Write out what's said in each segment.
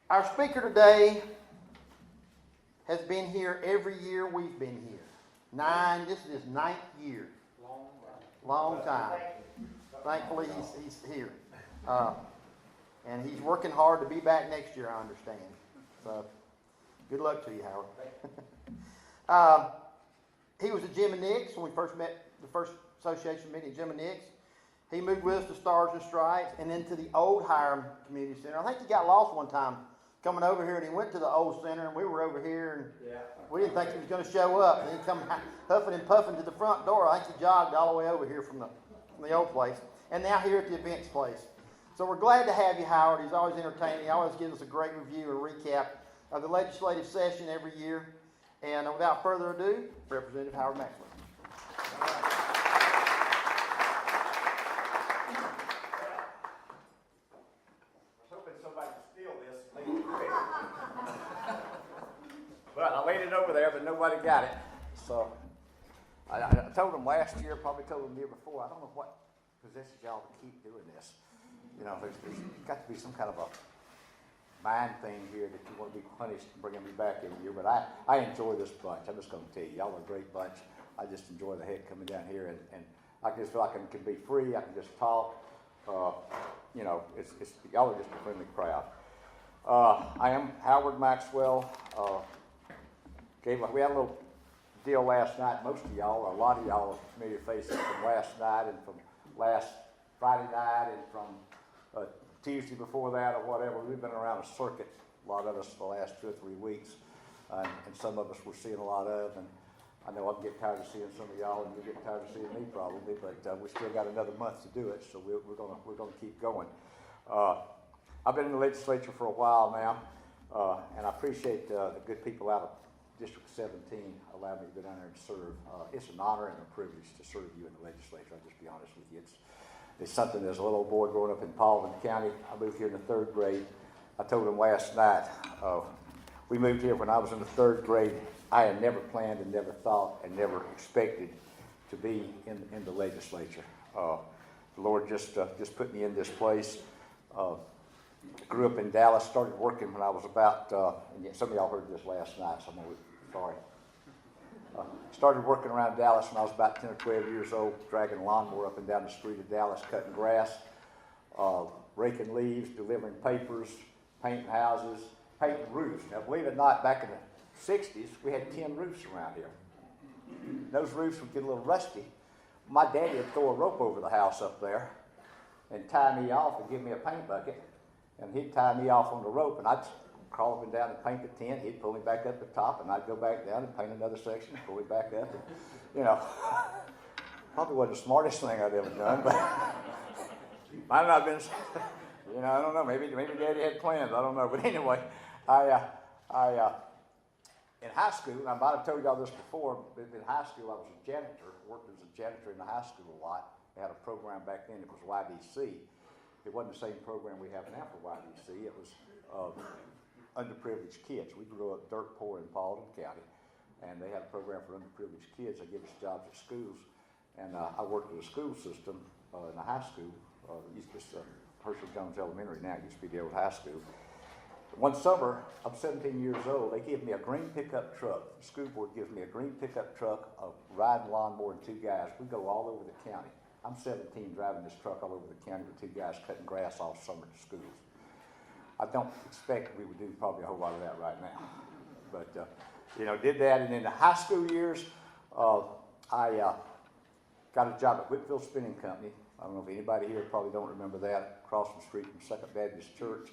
Our speaker today has been here every year we've been here. This is his 9th year. Long time. Thankfully, he's here. And he's working hard to be back next year, I understand. So, good luck to you, Howard. He was at Jim and Nick's when we first met, the first association meeting at Jim and Nick's. He moved with us to Stars and Stripes and then to the old Hiram Community Center. I think he got lost one time coming over here, and he went to the old center, and we were over here, and we didn't think he was going to show up. And he come huffing and puffing to the front door. I think he jogged all the way over here from the old place, and now here at the events place. So we're glad to have you, Howard. He's always entertaining. He always gives us a great review and recap of the legislative session every year. And without further ado, Representative Howard Maxwell. But I laid it over there, but nobody got it. So I told them last year, probably told them the year before, I don't know what possesses y'all to keep doing this. You know, there's got to be some kind of a mind thing here that you want to be punished and bringing me back every year. But I enjoy this bunch. I'm just going to tell you, y'all are a great bunch. I just enjoy the heck coming down here, and I just feel like I can be free. I can just talk. You know, y'all are just a friendly crowd. I am Howard Maxwell. We had a little deal last night. Most of y'all, or a lot of y'all, are familiar faces from last night and from last Friday night and from Tuesday before that or whatever. We've been around a circuit, a lot of us, for the last 2 or 3 weeks, and some of us we're seeing a lot of. And I know I'll get tired of seeing some of y'all, and you'll get tired of seeing me probably, but we still got another month to do it, so we're gonna keep going. I've been in the legislature for a while now, and I appreciate the good people out of District 17 allowed me to go down there and serve. It's an honor and a privilege to serve you in the legislature. I'll just be honest with you. It's something. As a little boy growing up in Paulding County, I moved here in the 3rd grade. I told him last night, we moved here when I was in the 3rd grade. I had never planned and never thought and never expected to be in the legislature. The Lord just put me in this place. Grew up in Dallas, started working when I was about, and some of y'all heard this last night, so I'm sorry. Started working around Dallas when I was about 10 or 12 years old, dragging a lawnmower up and down the street of Dallas, cutting grass, raking leaves, delivering papers, painting houses, painting roofs. Now, believe it or not, back in the 60s, we had 10 roofs around here. Those roofs would get a little rusty. My daddy would throw a rope over the house up there and tie me off and give me a paint bucket. And he'd tie me off on the rope, and I'd crawl up and down and paint the tent. He'd pull me back up the top, and I'd go back down and paint another section, pull me back up. And, you know, probably wasn't the smartest thing I'd ever done, but might not have been, you know, I don't know. Maybe Daddy had plans. I don't know. But anyway, in high school, and I might have told y'all this before, but in high school I was a janitor, worked as a janitor in the high school a lot. They had a program back then, it was YDC. It wasn't the same program we have now for YDC. It was underprivileged kids. We grew up dirt poor in Paulding County, and they had a program for underprivileged kids. They give us jobs at schools, and I worked in the school system in the high school. Herschel Jones Elementary now, it used to be the old high school. One summer, I'm 17 years old, they give me a green pickup truck. The school board gives me a green pickup truck, a riding lawnmower, and 2 guys. We go all over the county. I'm 17 driving this truck all over the county with 2 guys cutting grass all summer to schools. I don't expect we would do probably a whole lot of that right now. But, you know, did that. And in the high school years, I got a job at Whitfield Spinning Company. I don't know if anybody here probably don't remember that, across the street from Second Baptist Church.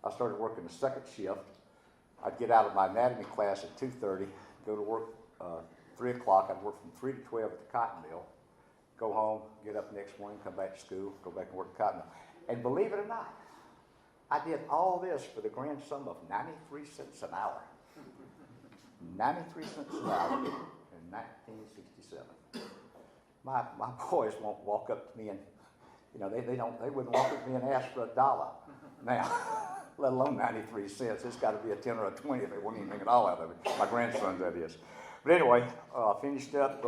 I started working the 2nd shift. I'd get out of my anatomy class at 2:30, go to work 3 o'clock. I'd work from 3 to 12 at the cotton mill. Go home, get up the next morning, come back to school, go back and work at cotton mill. And believe it or not, I did all this for the grand sum of 93 cents an hour. 93 cents an hour in 1967. My boys won't walk up to me and, you know, they wouldn't walk up to me and ask for $1 now, let alone 93 cents. It's got to be a 10 or a 20 if they won't even think at all out of it. My grandsons, that is. But anyway, finished up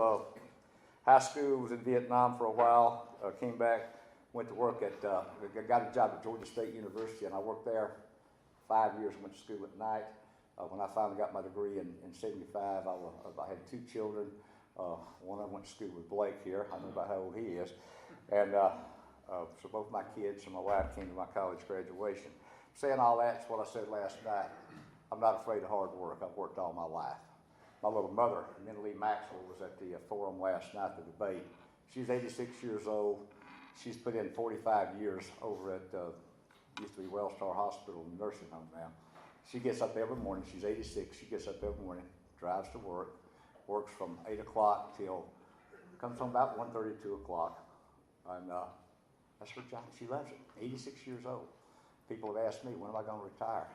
high school, was in Vietnam for a while, came back, went to work at, got a job at Georgia State University, and I worked there 5 years I went to school at night. When I finally got my degree in 75, I had 2 children. One of them went to school with Blake here. I know about how old he is. And so both my kids and my wife came to my college graduation. Saying all that's what I said last night. I'm not afraid of hard work. I've worked all my life. My little mother, Maxwell, was at the forum last night, the debate. She's 86 years old. She's put in 45 years over at, used to be Wellstar Hospital and nursing home now. She gets up every morning. She's 86. She gets up every morning, drives to work, works from 8 o'clock till, comes home about 1:30, 2 o'clock. And that's her job. She loves it. 86 years old. People have asked me, when am I going to retire?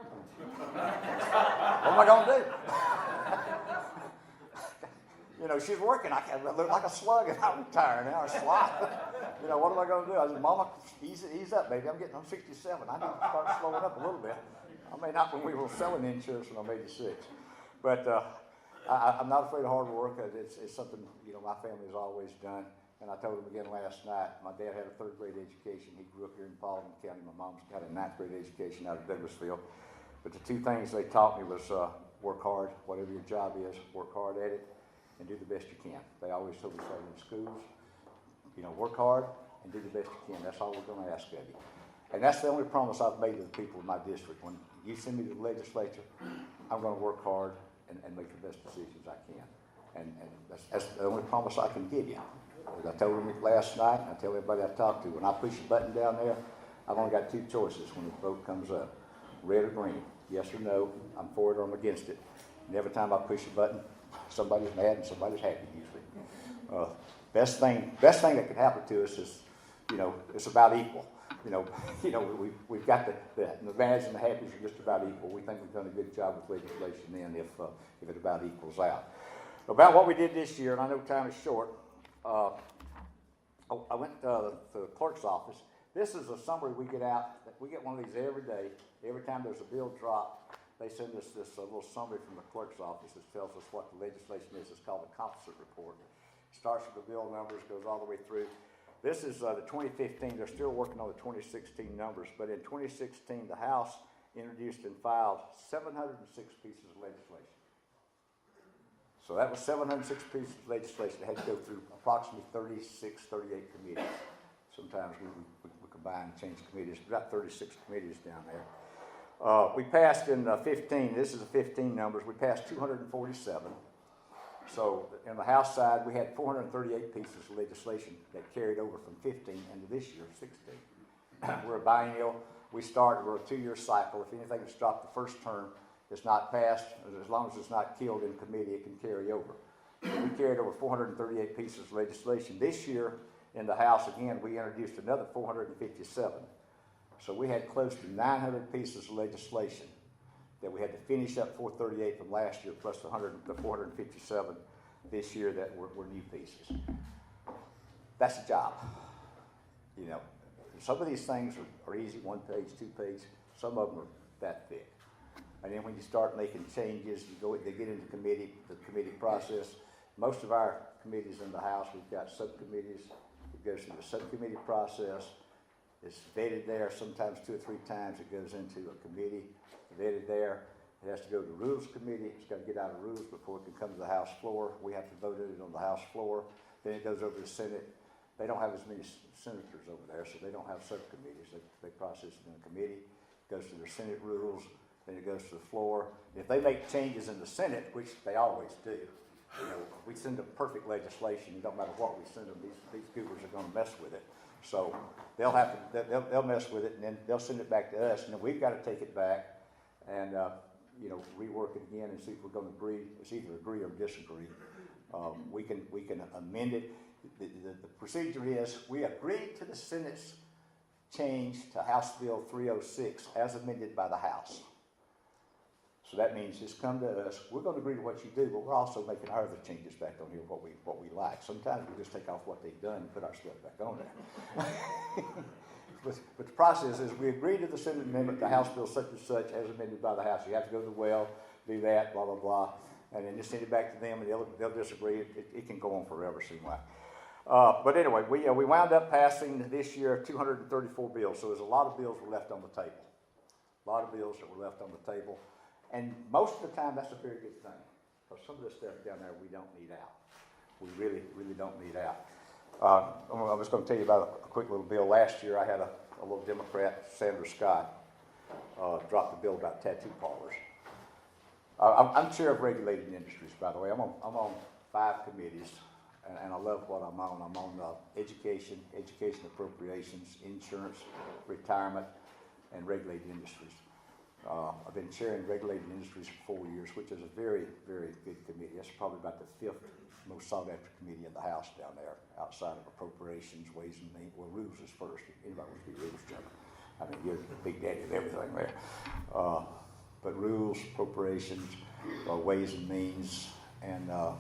What am I going to do? You know, she's working. I look like a slug and I'm retiring now, a slot. You know, what am I going to do? I said, Mama, ease up, baby. I'm 67. I need to start slowing up a little bit. I mean, not when we were selling insurance when I'm 86. But I'm not afraid of hard work. It's something, you know, my family's always done. And I told him again last night, my dad had a 3rd grade education. He grew up here in Paulding County. My mom's got a 9th grade education out of Douglasville. But the 2 things they taught me was work hard, whatever your job is, work hard at it, and do the best you can. They always told me so in schools, you know, work hard and do the best you can. That's all we're going to ask of you. And that's the only promise I've made to the people in my district. When you send me to the legislature, I'm going to work hard and make the best decisions I can. And that's the only promise I can give you. As I told them last night, and I tell everybody I talk to, when I push a button down there, I've only got 2 choices when the vote comes up. Red or green, yes or no, I'm for it or I'm against it. And every time I push a button, somebody's mad and somebody's happy usually. Best thing that could happen to us is, you know, it's about equal. You know, we've got the mads and the happies are just about equal. We think we've done a good job with legislation then if it about equals out. About what we did this year, and I know time is short, I went to the clerk's office. This is a summary we get out. We get one of these every day. Every time there's a bill drop, they send us this little summary from the clerk's office that tells us what the legislation is. It's called the composite report. It starts with the bill numbers, goes all the way through. This is the 2015. They're still working on the 2016 numbers, but in 2016, the House introduced and filed 706 pieces of legislation. So that was 706 pieces of legislation that had to go through approximately 36, 38 committees. Sometimes we combine and change committees. We've got 36 committees down there. We passed in 15, this is the 15 numbers, we passed 247. So on the House side, we had 438 pieces of legislation that carried over from 15 into this year, 16. We're a biennial. We're a 2-year cycle. If anything that's dropped the first term, it's not passed. As long as it's not killed in committee, it can carry over. So we carried over 438 pieces of legislation. This year in the House, again, we introduced another 457. So we had close to 900 pieces of legislation that we had to finish up 438 from last year, plus the 457 this year that were new pieces. That's a job. You know, some of these things are easy, 1 page, 2 page. Some of them are that thick. And then when you start making changes, they get into the committee process. Most of our committees in the House, we've got subcommittees. It goes through the subcommittee process. It's vetted there. Sometimes 2 or 3 times it goes into a committee, vetted there. It has to go to the Rules Committee. It's got to get out of rules before it can come to the House floor. We have to vote it on the House floor. Then it goes over to the Senate. They don't have as many senators over there, so they don't have subcommittees. They process it in a committee. It goes to their Senate rules. Then it goes to the floor. If they make changes in the Senate, which they always do, you know, we send them perfect legislation. It don't matter what we send them. These goobers are going to mess with it. So they'll mess with it, and then they'll send it back to us, and then we've got to take it back and you know, rework it again and see if we're going to agree. It's either agree or disagree. We can amend it. The procedure is we agreed to the Senate's change to House Bill 306 as amended by the House. So that means it's come to us. We're going to agree to what you do, but we're also making our other changes back on here, what we like. Sometimes we just take off what they've done and put our stuff back on there. But the process is we agree to the Senate amendment to House Bill such and such as amended by the House. You have to go to the well, do that, blah, blah, blah, and then just send it back to them, and they'll disagree. It can go on forever, seem like. But anyway, we wound up passing this year 234 bills, so there's a lot of bills were left on the table. A lot of bills that were left on the table. And most of the time, that's a very good thing. Because some of the stuff down there we don't need out. We really, really don't need out. I was going to tell you about a quick little bill. Last year, I had a little Democrat, Sandra Scott, drop the bill about tattoo parlors. I'm chair of regulated industries, by the way. I'm on 5 committees, and I love what I'm on. I'm on education appropriations, insurance, retirement, and regulated industries. I've been chairing regulated industries for 4 years, which is a very, very good committee. That's probably about the 5th most sought after committee in the House down there, outside of appropriations, ways and means. Well, rules is first. Anybody wants to be rules chairman? I mean, you're the big daddy of everything there. But rules, appropriations, ways and means, and gosh,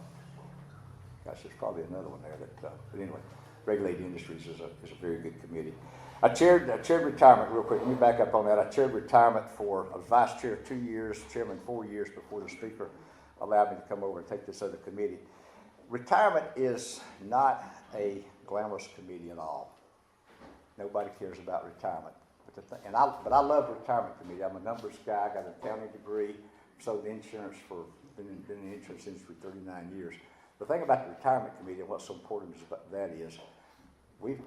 there's probably another one there. But anyway, regulated industries is a very good committee. I chaired retirement real quick. Let me back up on that. I chaired retirement I was vice chair 2 years, chairman 4 years before the speaker allowed me to come over and take this other committee. Retirement is not a glamorous committee at all. Nobody cares about retirement. But I love the retirement committee. I'm a numbers guy. I got an accounting degree. Sold insurance been in the insurance industry 39 years. The thing about the retirement committee and what's so important about that is we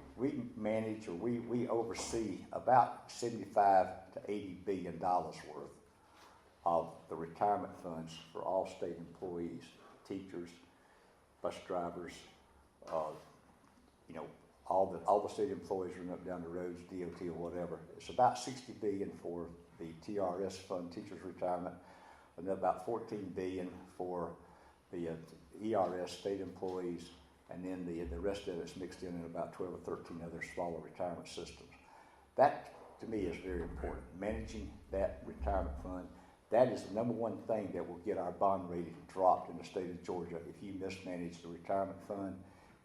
manage, or we oversee about $75 to $80 billion worth of the retirement funds for all state employees, teachers, bus drivers, all the state employees running up down the roads, DOT or whatever. It's about $60 billion for the TRS fund, teachers retirement, and then about $14 billion for the ERS state employees, and then the rest of it's mixed in about 12 or 13 other smaller retirement systems. That, to me, is very important. Managing that retirement fund, that is the number one thing that will get our bond rating dropped in the state of Georgia. If you mismanage the retirement fund,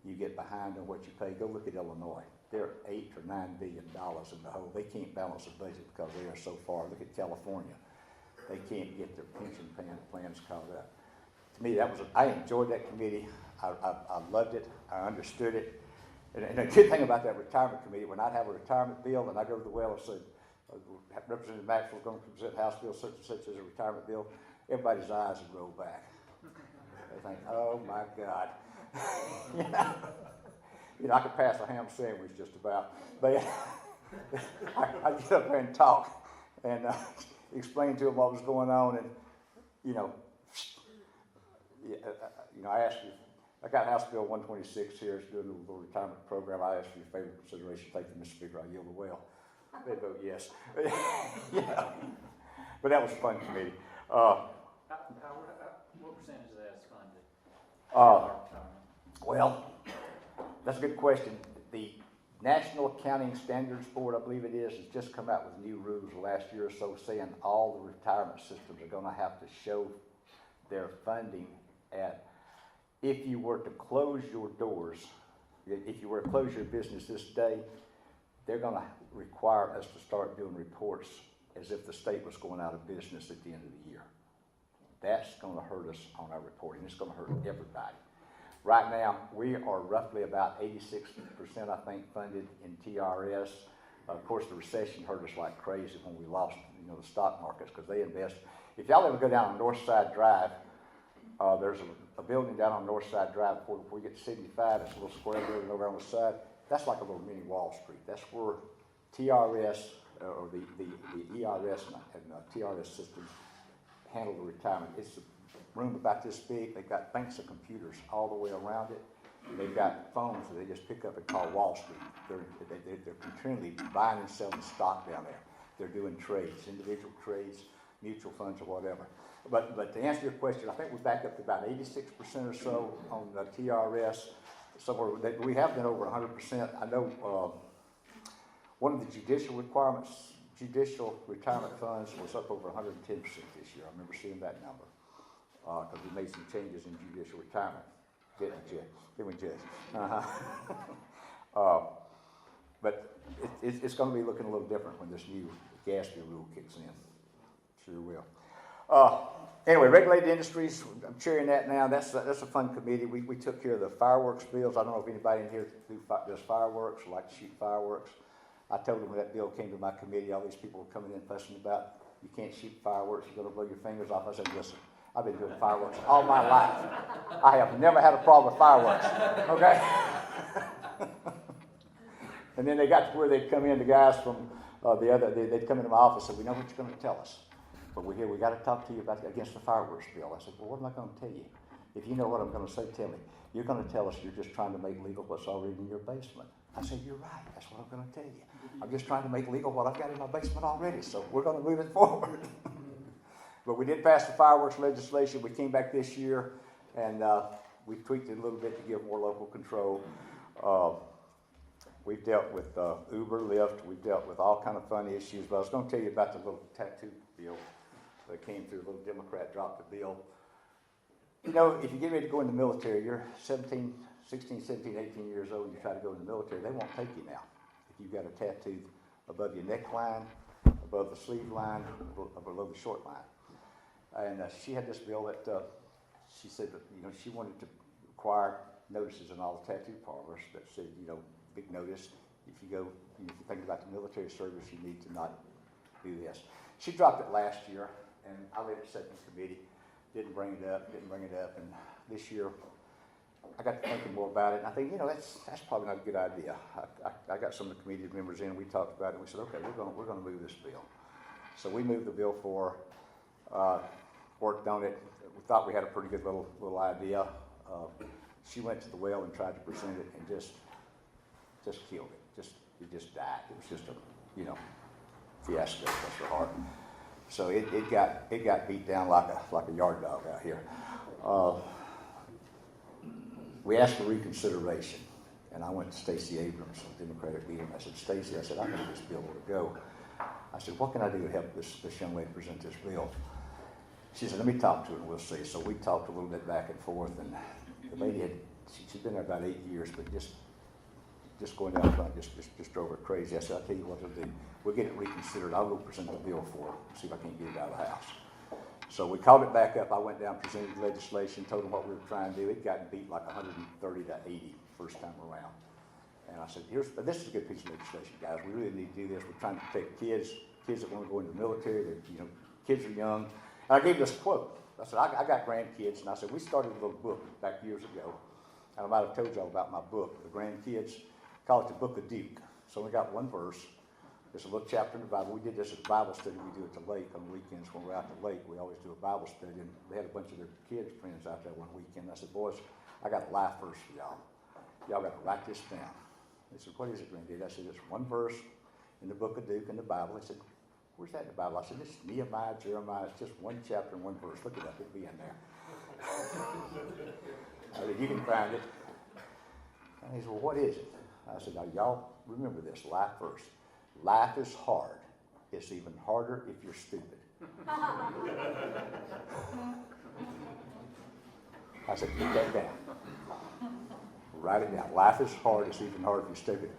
you get behind on what you pay. Go look at Illinois. They're $8 or $9 billion in the hole. They can't balance the budget because they are so far. Look at California. They can't get their pension plans caught up. To me, I enjoyed that committee. I loved it. I understood it. And the good thing about that retirement committee, when I'd have a retirement bill and I go to the well and say, Representative Maxwell is going to present House Bill such and such as a retirement bill, everybody's eyes would roll back. They think, oh my God. I could pass a ham sandwich just about. But I get up there and talk and explain to them what was going on, and I asked you. I got House Bill 126 here. It's doing a little retirement program. I asked for your favorite consideration. Thank you, Mr. Speaker. I yield the well. They vote yes. But that was a fun committee. What percentage of that is funded? Well, that's a good question. The National Accounting Standards Board, I believe it is, has just come out with new rules the last year or so saying all the retirement systems are going to have to show their funding at, if you were to close your doors, if you were to close your business this day, they're going to require us to start doing reports as if the state was going out of business at the end of the year. That's going to hurt us on our reporting. It's going to hurt everybody. Right now, we are roughly about 86%, I think, funded in TRS. Of course, the recession hurt us like crazy when we lost, the stock markets, because they invest. If y'all ever go down on Northside Drive, there's a building down on Northside Drive before we get to 75. It's a little square building over on the side. That's like a little mini Wall Street. That's where TRS, or the ERS and TRS systems handle the retirement. It's a room about this big. They've got banks of computers all the way around it. They've got phones that they just pick up and call Wall Street. They're continually buying and selling stock down there. They're doing trades, individual trades, mutual funds, or whatever. But to answer your question, I think we're back up to about 86% or so on the TRS. Somewhere that we have been over 100%. I know one of the judicial requirements, judicial retirement funds, was up over 110% this year. I remember seeing that number because we made some changes in judicial retirement. Didn't we, Judge? But it's going to be looking a little different when this new gas bill rule kicks in. Sure will. Anyway, regulated industries, I'm chairing that now. That's a fun committee. We took care of the fireworks bills. I don't know if anybody in here does fireworks or like to shoot fireworks. I told them when that bill came to my committee, all these people were coming in fussing about, you can't shoot fireworks, you're gonna blow your fingers off. I said, listen, I've been doing fireworks all my life. I have never had a problem with fireworks, okay? And then they got to where they'd come in, the guys from they'd come into my office and said, we know what you're gonna tell us, but we're here, we gotta talk to you about against the fireworks bill. I said, well, what am I gonna tell you? If you know what I'm gonna say, tell me. You're gonna tell us you're just trying to make legal what's already in your basement. I said, you're right, that's what I'm gonna tell you. I'm just trying to make legal what I've got in my basement already, so we're gonna move it forward. But we did pass the fireworks legislation. We came back this year and we tweaked it a little bit to give more local control. We've dealt with Uber, Lyft, we've dealt with all kind of fun issues, but I was gonna tell you about the little tattoo bill that came through. A little Democrat dropped the bill. You know, if you get ready to go in the military, you're 16, 17, 18 years old, and you try to go in the military, they won't take you now. If you've got a tattoo above your neckline, above the sleeve line, or below the short line. And she had this bill that she said that, you know, she wanted to require notices in all the tattoo parlors that said, you know, big notice, if you go, if you're thinking about the military service, you need to not do this. She dropped it last year, and I let it sit in committee. Didn't bring it up, and this year I got to thinking more about it, and I think, you know, that's probably not a good idea. I got some of the committee members in, and we talked about it, and we said, okay, we're gonna move this bill. So we moved the bill for, worked on it. We thought we had a pretty good little idea. She went to the well and tried to present it, and just killed it. It just died. It was just a, you know, fiasco, bless her heart. So it got beat down like a yard dog out here. We asked for reconsideration, and I went to Stacey Abrams, the Democratic leader, and I said, Stacey, I said, I think this bill ought to go. I said, what can I do to help this young lady present this bill? She said, let me talk to her and we'll see. So we talked a little bit back and forth, and the lady she'd been there about 8 years, but just going down front just drove her crazy. I said, I'll tell you what to do. We'll get it reconsidered. I'll go present the bill for her, see if I can't get it out of the house. So we called it back up. I went down, presented the legislation, told them what we were trying to do. It got beat like 130 to 80 first time around. And I said, this is a good piece of legislation, guys. We really need to do this. We're trying to protect kids that want to go into the military. You know, kids are young. And I gave this quote. I said, I got grandkids, and I said, we started a little book back years ago, and I might have told y'all about my book, the grandkids. Call it the Book of Duke. So we got one verse. There's a little chapter in the Bible. We did this at Bible study. We do it at the lake on the weekends when we're out at the lake. We always do a Bible study, and they had a bunch of their kids friends out there one weekend. I said, boys, I got a life verse for y'all. Y'all got to write this down. They said, what is it, Granddad? I said, it's one verse in the Book of Duke in the Bible. They said, where's that in the Bible? I said, this is Nehemiah, Jeremiah. It's just one chapter and one verse. Look it up. It'll be in there. I said, you can find it. And he said, well, what is it? I said, now, y'all remember this life verse. Life is hard. It's even harder if you're stupid. I said, get that down. Write it down. Life is hard. It's even harder if you're stupid.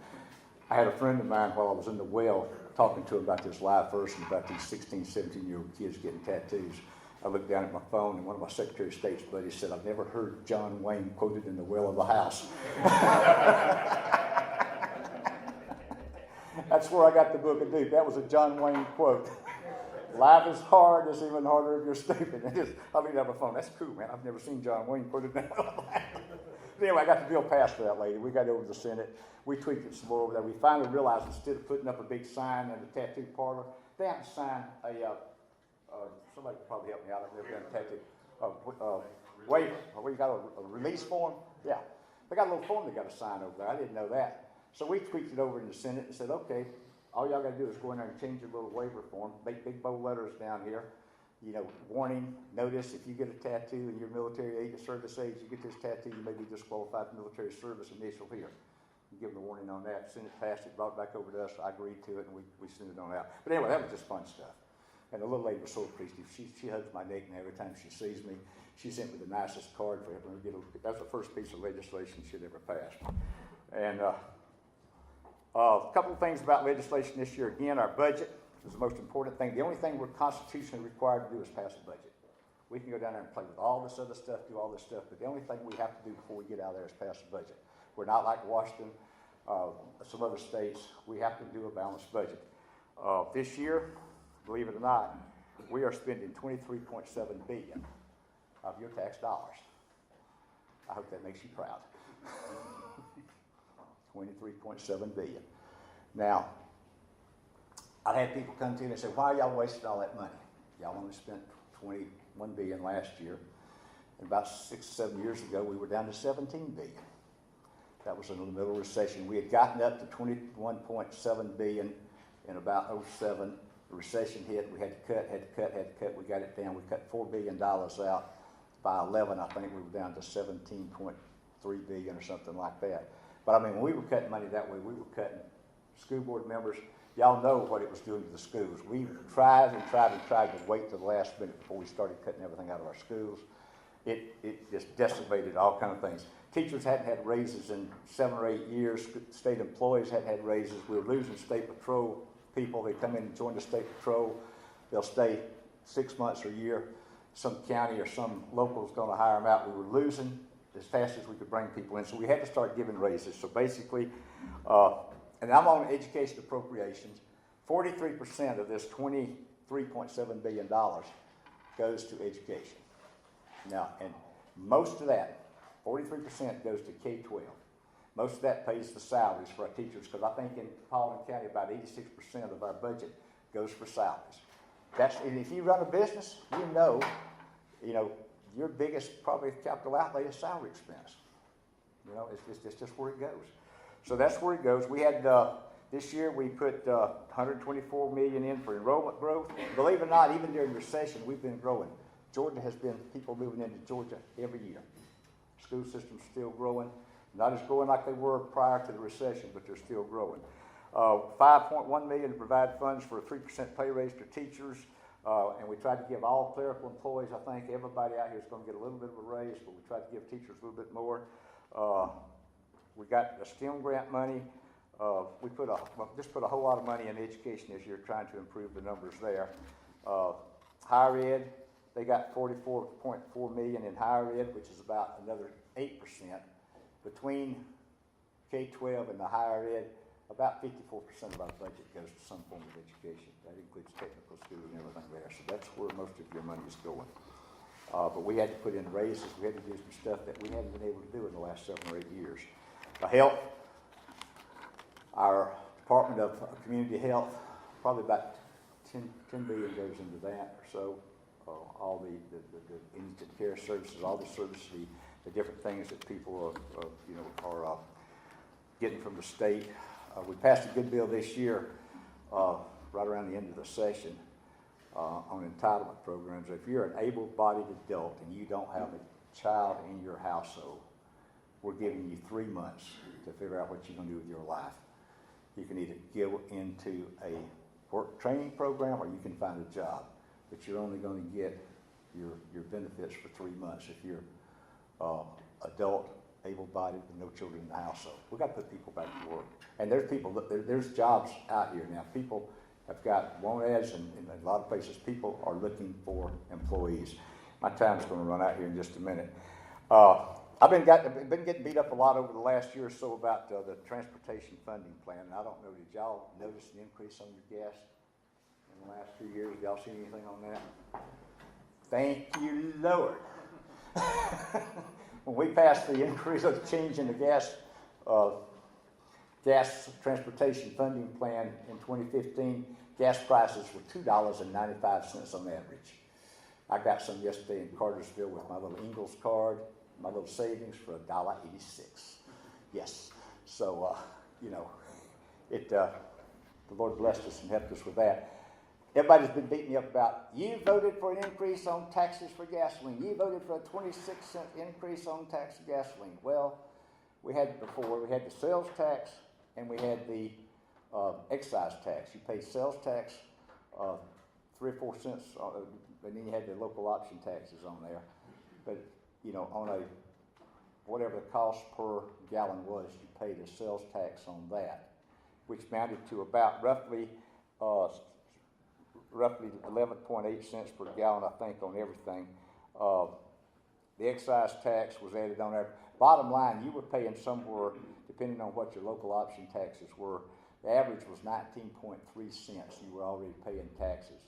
I had a friend of mine while I was in the well talking to him about this life verse and about these 16, 17-year-old kids getting tattoos. I looked down at my phone, and one of my Secretary of State's buddies said, I've never heard John Wayne quoted in the well of the house. That's where I got the Book of Duke. That was a John Wayne quote. Life is hard, it's even harder if you're stupid. I looked at my phone. That's cool, man. I've never seen John Wayne quoted in the well of the house. But anyway, I got the bill passed for that lady. We got it over to the Senate. We tweaked it some more over there. We finally realized instead of putting up a big sign in the tattoo parlor, they have to sign somebody could probably help me out. I've never done a tattoo. Waiver. Where you got a release form? Yeah. They got a little form they got to sign over there. I didn't know that. So we tweaked it over in the Senate and said, okay, all y'all got to do is go in there and change your little waiver form. Make big bold letters down here. You know, warning, notice, if you get a tattoo and you're military age, service age, you get this tattoo, you may be disqualified from military service, initial here. You give them a warning on that. Senate passed it, brought it back over to us. I agreed to it, and we sent it on out. But anyway, that was just fun stuff. And the little lady was so appreciative. She hugs my neck, and every time she sees me, she sent me the nicest card for helping her get that's the first piece of legislation she'd ever passed. And a couple of things about legislation this year. Again, our budget is the most important thing. The only thing we're constitutionally required to do is pass a budget. We can go down there and play with all this other stuff, do all this stuff, but the only thing we have to do before we get out of there is pass a budget. We're not like Washington. some other states, we have to do a balanced budget. This year, believe it or not, we are spending $23.7 billion of your tax dollars. I hope that makes you proud. $23.7 billion. Now, I had people come to me and say, why are y'all wasting all that money? Y'all only spent $21 billion last year. And about 6 or 7 years ago, we were down to $17 billion. That was in the middle of recession. We had gotten up to $21.7 billion in about 07. The recession hit. We had to cut. We got it down. We cut $4 billion out. By 11, I think we were down to 17.3 billion or something like that. But I mean, when we were cutting money that way, we were cutting school board members. Y'all know what it was doing to the schools. We tried to wait till the last minute before we started cutting everything out of our schools. It just decimated all kind of things. Teachers hadn't had raises in 7 or 8 years. State employees hadn't had raises. We were losing state patrol people. They come in and join the state patrol. They'll stay 6 months or a year. Some county or some local is going to hire them out. We were losing as fast as we could bring people in, so we had to start giving raises. So basically, and I'm on education appropriations, 43% of this $23.7 billion goes to education. Now, and most of that, 43% goes to K-12. Most of that pays the salaries for our teachers, because I think in Paulding County, about 86% of our budget goes for salaries. And if you run a business, you know, your biggest probably capital outlay is salary expense. You know, it's just where it goes. So that's where it goes. We had, this year we put 124 million in for enrollment growth. Believe it or not, even during the recession, we've been growing. Georgia has been people moving into Georgia every year. School system's still growing. Not as growing like they were prior to the recession, but they're still growing. 5.1 million to provide funds for a 3% pay raise to teachers. And we tried to give all clerical employees, I think everybody out here is going to get a little bit of a raise, but we tried to give teachers a little bit more. We got the STEM grant money. We just put a whole lot of money in education this year, trying to improve the numbers there. Higher ed, they got 44.4 million in higher ed, which is about another 8%. Between K-12 and the higher ed, about 54% of our budget goes to some form of education. That includes technical school and everything there. So that's where most of your money is going. But we had to put in raises. We had to do some stuff that we hadn't been able to do in the last 7 or 8 years. Health, our Department of Community Health, probably about 10 billion goes into that or so. All the indigent care services, all the services, the different things that people are getting from the state. We passed a good bill this year, right around the end of the session, on entitlement programs. If you're an able-bodied adult and you don't have a child in your household, we're giving you 3 months to figure out what you're going to do with your life. You can either go into a work training program or you can find a job, but you're only going to get your benefits for 3 months if you're adult, able-bodied, with no children in the household. We've got to put people back to work. And there's jobs out here now. People have got want ads, and in a lot of places, people are looking for employees. My time's going to run out here in just a minute. I've been getting beat up a lot over the last year or so about the transportation funding plan. And I don't know, did y'all notice an increase on your gas in the last 2 years? Have y'all seen anything on that? Thank you, Lord. When we passed the increase of the change in the gas transportation funding plan in 2015, gas prices were $2.95 on average. I got some yesterday in Cartersville with my little Ingalls card, my little savings for $1.86. Yes. So, the Lord blessed us and helped us with that. Everybody's been beating me up about, you voted for an increase on taxes for gasoline. You voted for a 26-cent increase on tax of gasoline. Well, we had it before. We had the sales tax and we had the excise tax. You pay sales tax 3 or 4 cents, and then you had the local option taxes on there. But, on whatever the cost per gallon was, you paid a sales tax on that, which amounted to about roughly 11.8 cents per gallon, I think, on everything. The excise tax was added on there. bottom line, you were paying somewhere, depending on what your local option taxes were, the average was 19.3 cents. You were already paying taxes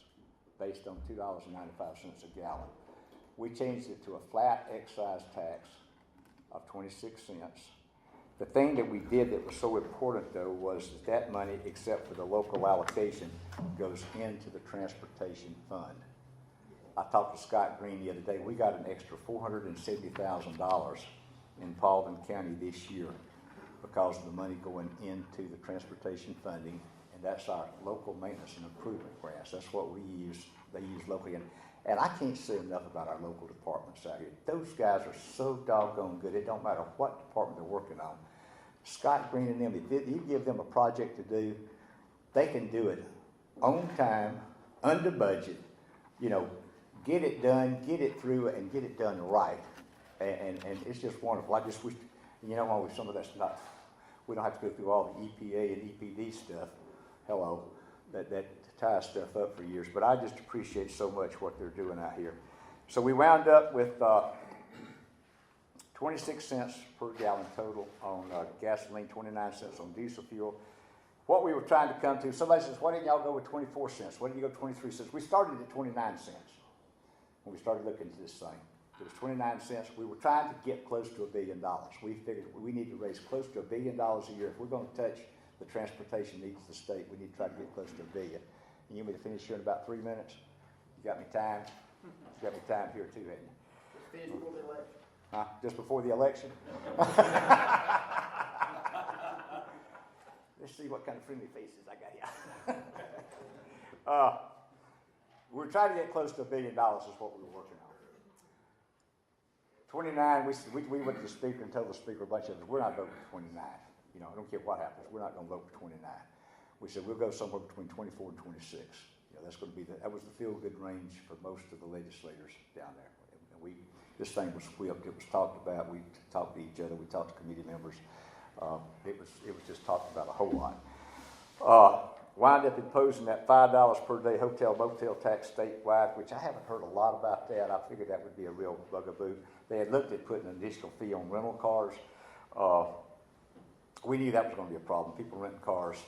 based on $2.95 a gallon. We changed it to a flat excise tax of 26 cents. The thing that we did that was so important, though, was that money, except for the local allocation, goes into the transportation fund. I talked to Scott Green the other day. We got an extra $470,000 in Paulding County this year because of the money going into the transportation funding, and that's our local maintenance and improvement grants. That's what we use, they use locally. And I can't say enough about our local departments out here. Those guys are so doggone good. It don't matter what department they're working on. Scott Green and them, if you give them a project to do, they can do it on time, under budget, you know, get it done, get it through, and get it done right. And it's just wonderful. I just wish, you know, with some of that stuff, we don't have to go through all the EPA and EPD stuff, that ties stuff up for years. But I just appreciate so much what they're doing out here. So we wound up with 26 cents per gallon total on gasoline, 29 cents on diesel fuel. What we were trying to come to, somebody says, why didn't y'all go with 24 cents? Why didn't you go 23 cents? We started at 29 cents when we started looking at this thing. It was 29 cents. We were trying to get close to $1 billion. We figured we need to raise close to $1 billion a year. If we're going to touch the transportation needs of the state, we need to try to get close to $1 billion. And you want me to finish here in about 3 minutes? You got me timed? You got me timed here too, haven't you? Finish before the election. Huh? Just before the election? Let's see what kind of friendly faces I got here. We're trying to get close to $1 billion is what we were working on. 29, we went to the speaker and told the speaker a bunch of us, we're not voting for 29. You know, I don't care what happens, we're not going to vote for 29. We said we'll go somewhere between 24 and 26. You know, that's going to be that was the feel-good range for most of the legislators down there. And this thing was whipped, it was talked about, we talked to each other, we talked to committee members. It was just talked about a whole lot. Wind up imposing that $5 per day hotel motel tax statewide, which I haven't heard a lot about that. I figured that would be a real bugaboo. They had looked at putting an additional fee on rental cars. We knew that was going to be a problem, people renting cars.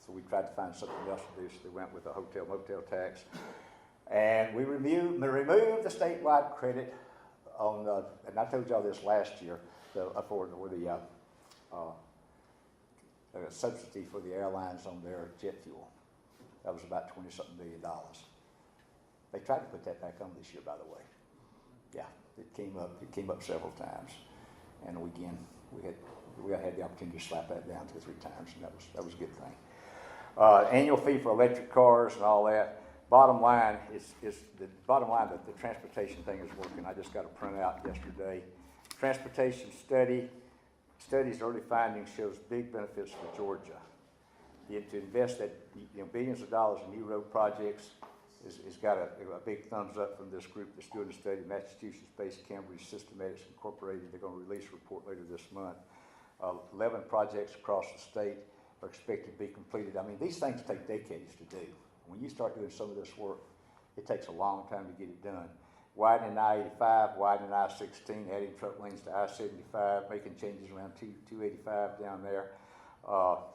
So we tried to find something else to do, so they went with a hotel motel tax. And we removed the statewide credit on, and I told y'all this last year, the subsidy for the airlines on their jet fuel. That was about $20-something billion. They tried to put that back on this year, by the way. Yeah, it came up several times. And again, we had the opportunity to slap that down 2 or 3 times, and that was a good thing. Annual fee for electric cars and all that. Bottom line is that the transportation thing is working. I just got a printout yesterday. Transportation studies early findings shows big benefits for Georgia. To invest that billions of dollars in new road projects has got a big thumbs up from this group that's doing the study. Massachusetts-based Cambridge Systematics Incorporated. They're going to release a report later this month. 11 projects across the state are expected to be completed. I mean, these things take decades to do. When you start doing some of this work, it takes a long time to get it done. Widening I-85, widening I-16, adding truck lanes to I-75, making changes around 285 down there. But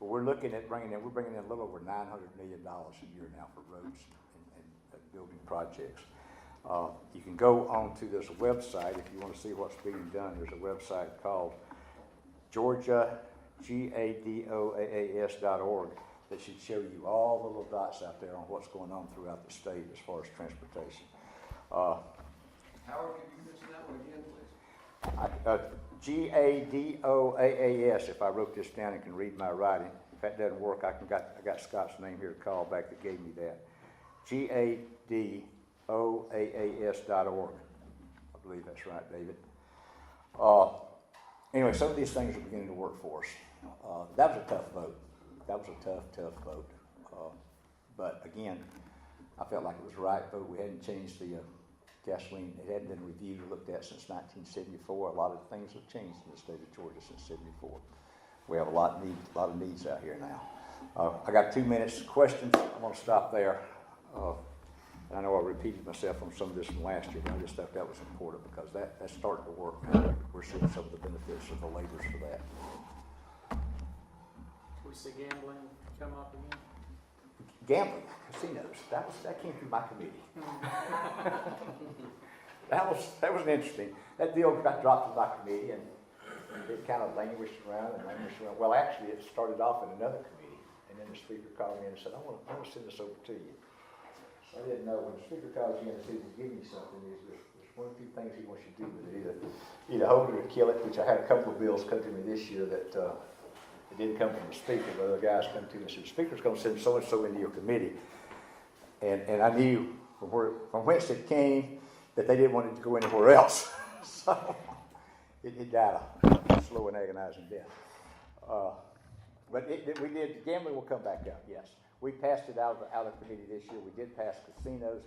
we're looking at bringing in a little over $900 million a year now for roads and building projects. You can go onto this website if you want to see what's being done. There's a website called Georgia, GADOAAS.org that should show you all the little dots out there on what's going on throughout the state as far as transportation. Howard, can you mention that one again, please? GADOAAS, if I wrote this down and can read my writing. If that doesn't work, I got Scott's name here to call back that gave me that. GADOAAS.org. I believe that's right, David. Anyway, some of these things are beginning to work for us. That was a tough vote. That was a tough vote. But again, I felt like it was the right vote. We hadn't changed the gasoline. It hadn't been reviewed or looked at since 1974. A lot of things have changed in the state of Georgia since '74. We have a lot of needs out here now. I got 2 minutes. Questions? I'm going to stop there. And I know I repeated myself on some of this from last year, but I just thought that was important because that's starting to work now. We're seeing some of the benefits of the labors for that. We see gambling come up again. Gambling, casinos, that came through my committee. That was interesting. That deal got dropped in my committee and it kind of languished around. Well, actually, it started off in another committee, and then the speaker called me in and said, I want to send this over to you. I didn't know. When the speaker calls you in and says he's giving you something, there's one or two things he wants you to do with it. Either hold it or kill it, which I had a couple of bills come to me this year that it didn't come from the speaker, but other guys come to me and said, the speaker's going to send so-and-so into your committee. And I knew from whence it came that they didn't want it to go anywhere else. So it died a slow and agonizing death. But we did, gambling will come back up, yes. We passed it out of committee this year. We did pass casinos.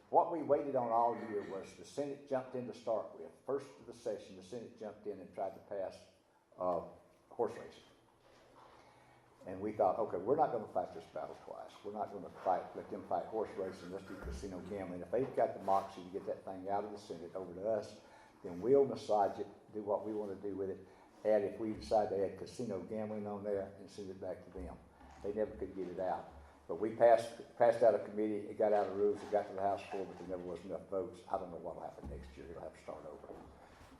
What we waited on all year was the Senate jumped in to start with. First of the session, the Senate jumped in and tried to pass horse racing. And we thought, okay, we're not going to fight this battle twice. We're not going to let them fight horse racing. Let's do casino gambling. If they've got the moxie to get that thing out of the Senate over to us, then we'll massage it, do what we want to do with it. And if we decide to add casino gambling on there and send it back to them. They never could get it out. But we passed out of committee, it got out of rules, it got to the House floor, but there never was enough votes. I don't know what will happen next year. It'll have to start over.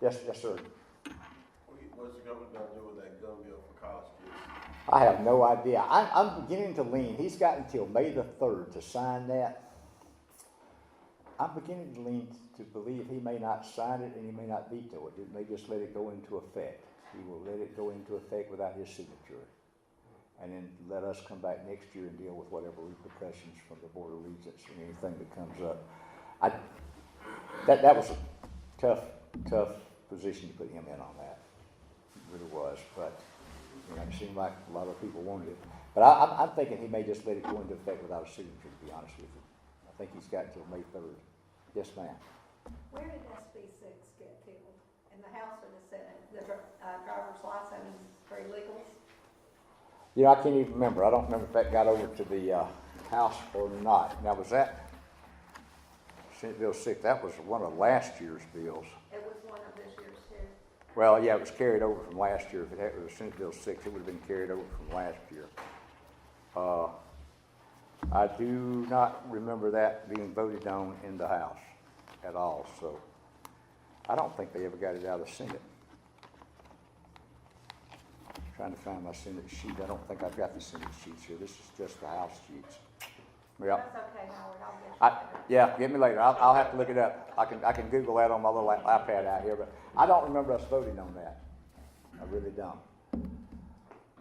Yes, sir. What's the government gonna do with that gun bill for college kids? I have no idea. I'm beginning to lean. He's got until May the 3rd to sign that. I'm beginning to lean to believe he may not sign it and he may not veto it. He may just let it go into effect. He will let it go into effect without his signature. And then let us come back next year and deal with whatever repercussions from the Board of Regents or anything that comes up. That was a tough position to put him in on that. It really was, but it seemed like a lot of people wanted it. But I'm thinking he may just let it go into effect without a signature, to be honest with you. I think he's got until May 3rd. Yes, ma'am. Where did SB6 get killed? In the House or the Senate? The driver's license for illegals? I can't even remember. I don't remember if that got over to the House or not. Now, was that Senate Bill 6? That was one of last year's bills. It was one of this year's too. Well, yeah, it was carried over from last year. If it was Senate Bill 6, it would have been carried over from last year. I do not remember that being voted on in the House at all. So I don't think they ever got it out of the Senate. Trying to find my Senate sheet. I don't think I've got the Senate sheets here. This is just the House sheets. Yeah. That's okay, Howard. I'll get you. Yeah, get me later. I'll have to look it up. I can Google that on my little iPad out here, but I don't remember us voting on that. I really don't. Did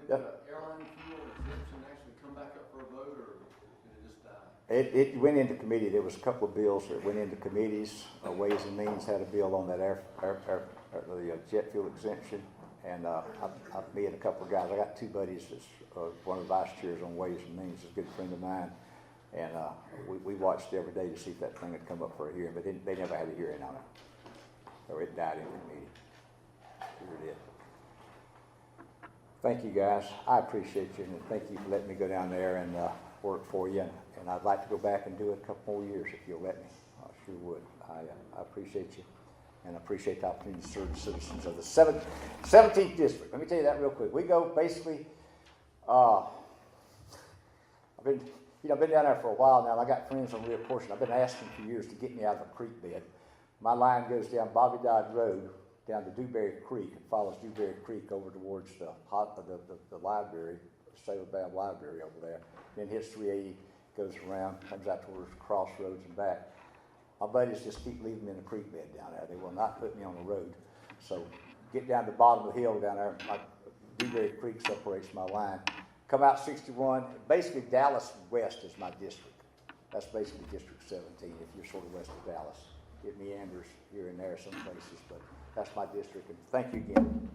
the airline fuel exemption actually come back up for a vote, or did it just die? It went into committee. There was a couple of bills that went into committees. Ways and Means had a bill on that the jet fuel exemption. And me and a couple of guys, I got two buddies that's one of the vice chairs on Ways and Means, is a good friend of mine. And we watched every day to see if that thing had come up for a hearing, but they never had a hearing on it. So it died in committee. Sure did. Thank you guys. I appreciate you, and thank you for letting me go down there and work for you. And I'd like to go back and do it a couple more years if you'll let me. I sure would. I appreciate you. And I appreciate the opportunity to serve the citizens of the 17th district. Let me tell you that real quick. We go basically, I've been down there for a while now, and I got friends on Rear Portion. I've been asking for years to get me out of the creek bed. My line goes down Bobby Dodd Road, down to Dewberry Creek, and follows Dewberry Creek over towards the library, Sailor Bab Library over there. Then hits 380, goes around, comes out towards Crossroads and back. My buddies just keep leaving me in the creek bed down there. They will not put me on the road. So get down to the bottom of the hill down there. Dewberry Creek separates my line. Come out 61. Basically, Dallas West is my district. That's basically District 17 if you're sort of west of Dallas. It meanders here and there some places, but that's my district. And thank you again.